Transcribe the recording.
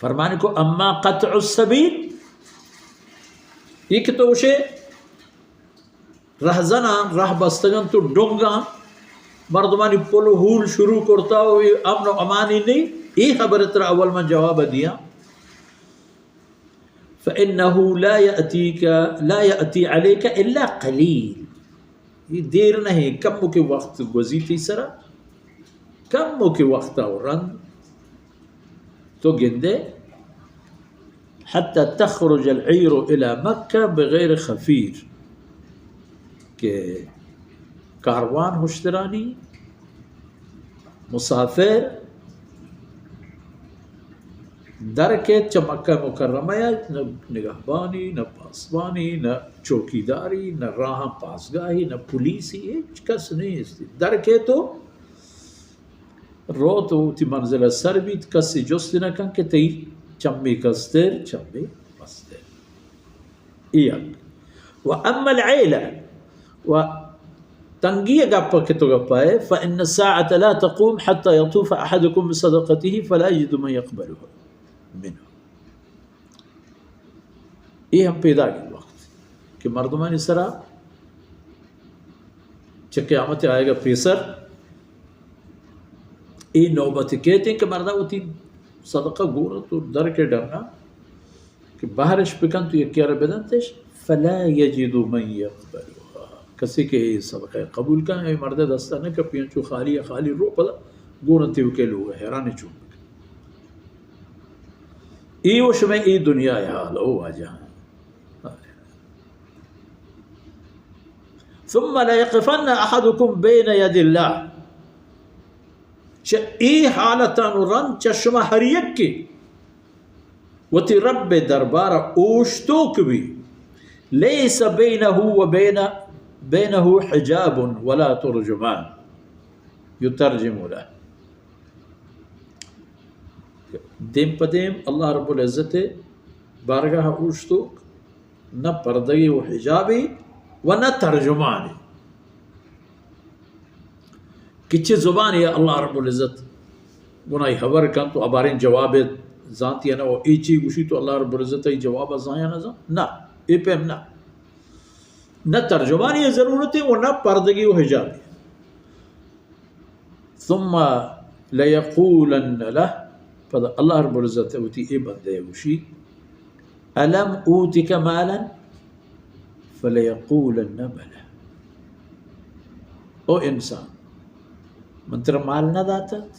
فرمانے کو اما قطع السبیل، یہ کہ تو اسے رہزنا راہ بستگان تو ڈونگا مردمانی پلو ہول شروع کرتا ہو امن و امانی نہیں، یہ خبر ترا اول من جواب دیا فإنه لا يأتي عليك إلا قلیل، یہ دیر نہیں کم کے وقت گزیتی سرا کم کے وقت رن تو گندے حتى تخرج العير إلى مكة بغیر خفیر، کہ کاروان ہوشترانی مسافر در کے مکہ مکرمہ نہ نگہبانی نہ پاسبانی نہ چوکیداری نہ راہ پاسگاہی نہ پولیسی ہیچ کس نہیں استی در کے تو رو تو تی منزل سر بیت کسی جستی نہ کن کہ تی چمی کستر چمی مستر ایک وَأَمَّا الْعَيْلَ و تنگی گپا کہ تو گپا ہے فَإِنَّ السَّاعَةَ لَا تَقُومْ حَتَّى يَطُوفَ أَحَدُكُمْ بِصَدَقَتِهِ فَلَا يَجِدُ مَنْ يَقْبَلُهُ منه۔ یہ ہم پیدا کے وقت کہ مردمان اس طرح چھ قیامت آئے گا پیسر، یہ نوبت کہتے ہیں کہ مردہ ہوتی صدقہ گورا تو در کے ڈرنا کہ باہرش پکن تو یہ کیا ربیدن تیش فلا یجد من یقبلها، کسی کہ یہ صدقہ قبول کا ہے مردہ دستا نہ کہ پینچو خالی خالی رو پدا گورا تیو کے لوگ حیرانے چون ای وش میں ای دنیا حال او آجہاں ثم ليقفن احدكم بين يد الله، ای حالتان رن چشمہ ہر یک کی وتی رب دربار اوشتوک بھی لیس بینه و بینه حجاب ولا ترجمان یترجم له، دیم پدیم اللہ رب العزت بارگاہ اوشتوک نہ پردگی و حجابی و نہ ترجمانی، کچھ زبان یا اللہ رب العزت گناہی خبر کن تو ابارین جواب زانتی ہے نا وہ ایچی گوشی تو اللہ رب العزت ای جواب زانیا نہ زان نا ای پیم نہ ترجمانی ضرورت ہے و نہ پردگی و حجابی۔ ثم لیقولن له، پتہ اللہ رب العزت ہوتی اے بندے گوشی الم اوتک مالا فلیقولن بلا، او انسان من ترا مال نہ داتت